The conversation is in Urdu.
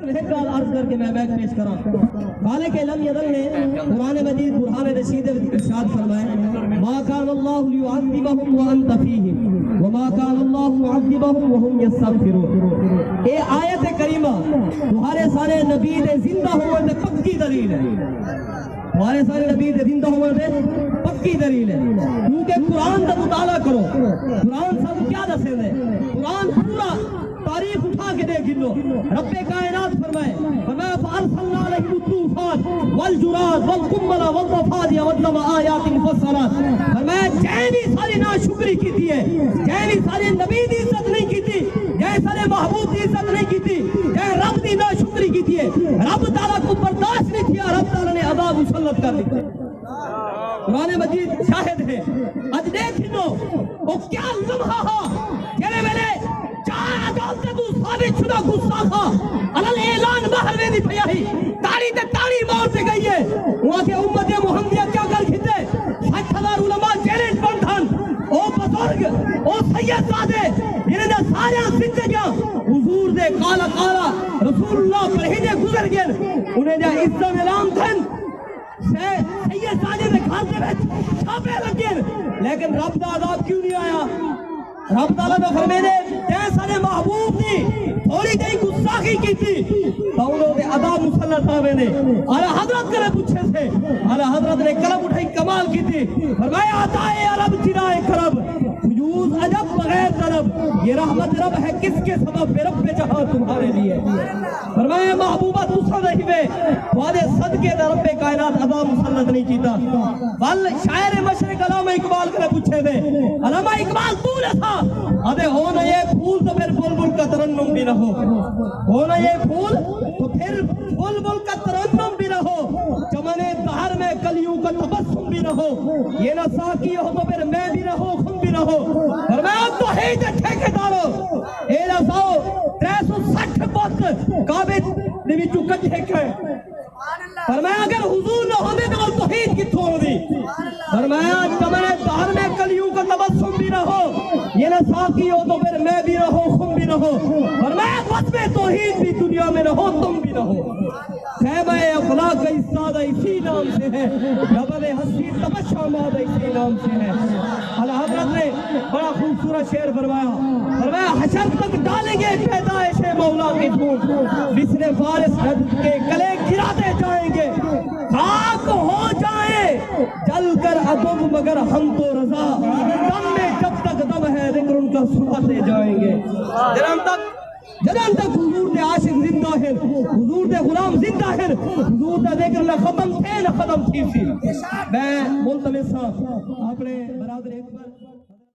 عرض کر کے میں بیک پیش کرا خالق لم یدل نے قرآن مجید برہان رشید ارشاد فرمائے ما کان اللہ لیعذبہم وانت فیہم وما کان اللہ معذبہم وہم یستغفرون۔ اے آیت کریمہ تمہارے سارے نبی دے زندہ ہونے دے پکی دلیل ہے، تمہارے سارے نبی دے زندہ ہونے دے پکی دلیل ہے، کیونکہ قرآن کا مطالعہ کرو، قرآن سب کیا دسے دے، قرآن پورا تاریخ اٹھا کے دیکھ لو۔ رب کائنات فرمائے فَأَرْسَلْنَا عَلَيْهِمُ الطُّوفَانَ وَالْجُرَادَ وَالْقُمَّلَ وَالضَّفَادِعَ وَالدَّمَ آیَاتٍ مُفَصَّلَاتٍ۔ فرمایا جیمی ساری ناشکری کی تھی ہے، جیمی ساری نبی دی عزت نہیں کی تھی، جے سارے محبوب دی عزت نہیں کی تھی، جے رب دی ناشکری کی تھی ہے، رب تعالیٰ کو برداشت نہیں کیا، رب تعالیٰ نے عذاب مسلط کر دی۔ قرآن مجید شاہد ہے، اج دیکھ لو وہ کیا لمحہ ہا جڑے ویلے چار عدالت تو ثابت شدہ گستاخا علل اعلان باہر میں نہیں پیا ہی تاڑی تے تاڑی مار تے گئی ہے، وہاں کے امت محمدیہ کیا کر کھتے 60,000 علماء جیلیں بندھن، او بزرگ او سید زادے جنہیں نے سارے زندگیاں حضور دے کالا کالا رسول اللہ پرہیدے گزر گئے، انہیں جا عزت اعلان تھن سید زادے دے گھر دے وچ چھاپے لگے، لیکن رب دا عذاب کیوں نہیں آیا؟ رب تعالیٰ نے فرمائے جیسا نے محبوب تھی تھوڑی کہیں گستاخی کی تھی تو انہوں نے عذاب مسلط آوے نے۔ اعلیٰ حضرت کرے پوچھے سے اعلیٰ حضرت نے قلم اٹھائی کمال کی تھی، فرمایا آتائے عرب چرائے کرب فجوز عجب بغیر طلب، یہ رحمت رب ہے کس کے سبب بے رب جہاں تمہارے لیے۔ فرمایا محبوبہ تسا نہیں وے وعدے صدقے دا رب کائنات عذاب مسلط نہیں کیتا۔ بل شاعر مشرق علامہ اقبال کرے پوچھے دے علامہ اقبال تو نے تھا ادھے ہونا یہ پھول تو پھر بلبل کا ترنم بھی نہ ہو، ہونا یہ پھول تو پھر بلبل کا ترنم بھی نہ ہو، چمن دہر میں کلیوں کا تبسم بھی نہ ہو، یہ نہ ساقی ہو تو پھر میں بھی نہ ہو خم بھی نہ ہو۔ فرمایا توحید ٹھیکے دارو اے رساؤ 360 پت کعبے دے وچوں کٹھے کھے، فرمایا اگر حضور نہ ہوندے تو توحید کتھوں ہوندی؟ فرمایا چمن دہر میں کلیوں کا تبسم بھی نہ ہو، یہ نہ ساقی ہو تو پھر میں بھی نہ ہو خم بھی نہ ہو، فرمایا وصف توحید بھی دنیا میں نہ ہو تم بھی نہ ہو۔ خیمہ اخلاق استاد اسی نام سے ہے، جبل ہستی تبشہ ماد اسی نام سے ہے۔ اعلیٰ حضرت نے بڑا خوبصورت شعر فرمایا، فرمایا حشر تک ڈالیں گے پیدائش مولا کے دھوم، بسر فارس کے گلے گراتے جائیں گے، خاک ہو جائیں جل کر عدم مگر ہم تو رضا، دم میں جب تک دم ہے ذکر ان کا سناتے جائیں گے۔ جنان تک حضور دے عاشق زندہ ہیں، حضور دے غلام زندہ ہیں، حضور دے ذکر نہ ختم تھے نہ ختم تھی سی۔ میں ملتمس ہاں اپنے برادر ایک پر